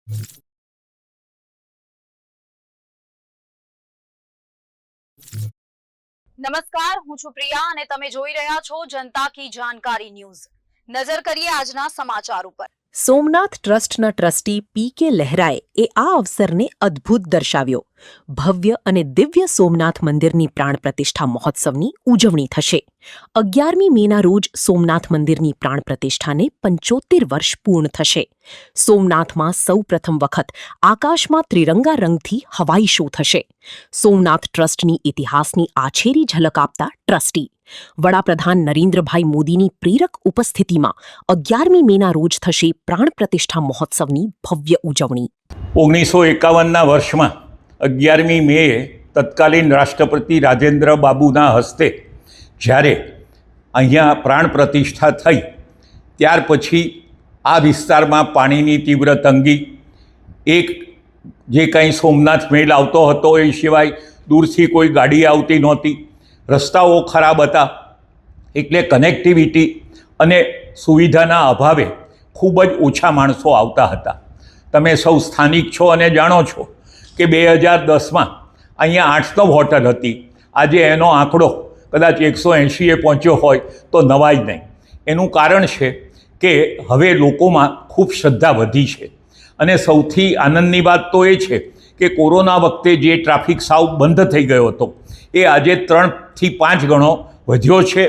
નમસ્કાર, હું છું પ્રિયા અને તમે જોઈ રહ્યા છો જનતા કી જાણકારી ન્યૂઝ। નજર કરીએ આજના સમાચાર ઉપર। સોમનાથ ટ્રસ્ટના ટ્રસ્ટી પી.કે. લહેરાએ આ અવસરને અદ્ભુત દર્શાવ્યો। ભવ્ય અને દિવ્ય સોમનાથ મંદિરની પ્રાણ પ્રતિષ્ઠા મહોત્સવની ઉજવણી થશે। 11મી મેના રોજ સોમનાથ મંદિરની પ્રાણ પ્રતિષ્ઠાને 75 વર્ષ પૂર્ણ થશે। સોમનાથમાં સૌ પ્રથમ વખત આકાશમાં ત્રિરંગા રંગથી હવાઈ શો થશે। સોમનાથ ટ્રસ્ટની ઇતિહાસની આછેરી ઝલક આપતા ટ્રસ્ટી વડાપ્રધાન નરેન્દ્રભાઈ મોદીની પ્રેરક ઉપસ્થિતિમાં 11મી મેના રોજ થશે પ્રાણ પ્રતિષ્ઠા મહોત્સવની ભવ્ય ઉજવણી। 1951ના વર્ષમાં 11મી મેએ તત્કાલીન રાષ્ટ્રપતિ રાજેન્દ્ર બાબુના હસ્તે જ્યારે અહીંયા પ્રાણ પ્રતિષ્ઠા થઈ ત્યાર પછી આ વિસ્તારમાં પાણીની તીવ્ર તંગી, એક જે કંઈ સોમનાથ મેલ આવતો હતો એ સિવાય દૂરથી કોઈ ગાડી આવતી નહોતી, રસ્તાઓ ખરાબ હતા, એટલે કનેક્ટિવિટી અને સુવિધાના અભાવે ખૂબ જ ઓછા માણસો આવતા હતા। તમે સૌ સ્થાનિક છો અને જાણો છો કે 2010માં અહીંયા 809 હોટલ હતી, આજે એનો આંકડો કદાચ 180એ પહોંચ્યો હોય તો નવાય નહીં। એનું કારણ છે કે હવે લોકોમાં ખૂબ શ્રદ્ધા વધી છે અને સૌથી આનંદની વાત તો એ છે કે કોરોના વખતે જે ટ્રાફિક સાવ બંધ થઈ ગયો હતો એ આજે 3 થી 5 ગણો વધ્યો છે।